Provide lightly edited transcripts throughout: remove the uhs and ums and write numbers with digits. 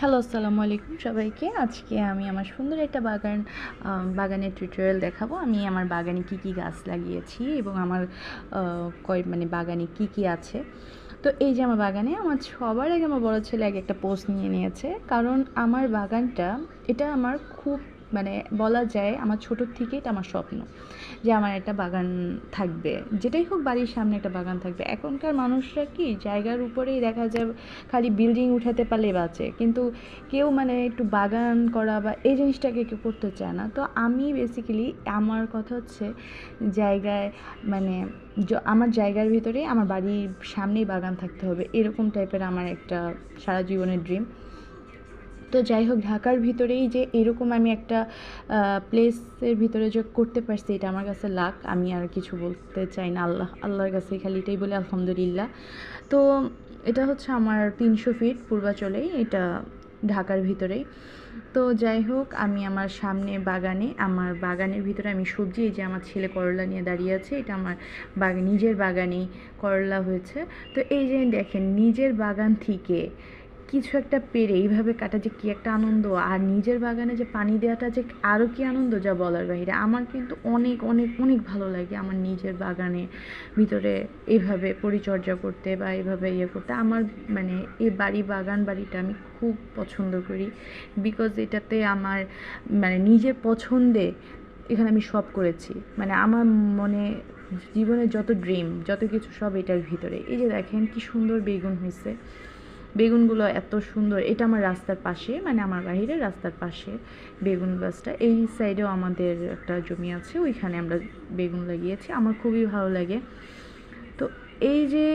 Hello, আসসালামু আলাইকুম সবাইকে। আজকে আমি আমার সুন্দর একটা বাগানের টিউটোরিয়াল দেখাবো। আমি আমার বাগানে কি কি গাছ লাগিয়েছি এবং আমার বাগানে কি কি আছে। তো এই যে আমার বাগানে আমার সবার আগে আমার বড় ছেলে আগে একটা পোস্ট নিয়ে নিয়েছে, কারণ আমার বাগানটা এটা আমার খুব বলা যায় আমার ছোটোর থেকেই এটা আমার স্বপ্ন যে আমার একটা বাগান থাকবে, যেটাই হোক বাড়ির সামনে একটা বাগান থাকবে। এখনকার মানুষরা কি জায়গার উপরেই দেখা যায় খালি বিল্ডিং উঠাতে পারলেই বাঁচে, কিন্তু কেউ একটু বাগান করা বা এই জিনিসটাকে কেউ করতে চায় না। তো আমি বেসিক্যালি আমার কথা হচ্ছে জায়গায় আমার জায়গার ভিতরে আমার বাড়ির সামনেই বাগান থাকতে হবে, এরকম টাইপের আমার একটা সারা জীবনের ড্রিম। তো যাই হোক, ঢাকার ভিতরেই যে এরকম আমি একটা প্লেসের ভিতরে যে করতে পারছি, এটা আমার কাছে লাক। আমি আর কিছু বলতে চাই না, আল্লাহর কাছে খালি এটাই বলে আলহামদুলিল্লাহ। তো এটা হচ্ছে আমার 300 ফিট পূর্বাচলেই, এটা ঢাকার ভিতরেই। তো যাই হোক, আমি আমার সামনে আমার বাগানের ভিতরে আমি সবজি, এই যে আমার ছেলে করলা নিয়ে দাঁড়িয়ে আছে, এটা আমার নিজের বাগানেই করলা হয়েছে। তো এই যে দেখেন, নিজের বাগান থেকে কিছু একটা পেরে এইভাবে কাটা যে কী একটা আনন্দ, আর নিজের বাগানে যে পানি দেওয়াটা যে আরও কী আনন্দ, যা বলার বাইরে। আমার কিন্তু অনেক অনেক অনেক ভালো লাগে আমার নিজের বাগানে ভিতরে এইভাবে পরিচর্যা করতে বা এইভাবে করতে। আমার এই বাগানটা আমি খুব পছন্দ করি, বিকজ এটাতে আমার নিজের পছন্দে এখানে আমি সব করেছি। আমার মনে জীবনের যত ড্রিম, যত কিছু সব এটার ভিতরে। এই যে দেখেন কি সুন্দর বেগুন হয়েছে, বেগুনগুলো এত সুন্দর। এটা আমার রাস্তার পাশে, আমার বাহিরের রাস্তার পাশে বেগুন গাছটা। এই সাইডেও আমাদের একটা জমি আছে, ওইখানে আমরা বেগুন লাগিয়েছি। আমার খুবই ভালো লাগে। তো এই যে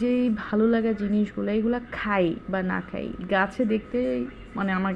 যেই ভালো লাগা জিনিসগুলো, এইগুলো খাই বা না খাই, গাছে দেখতে আমার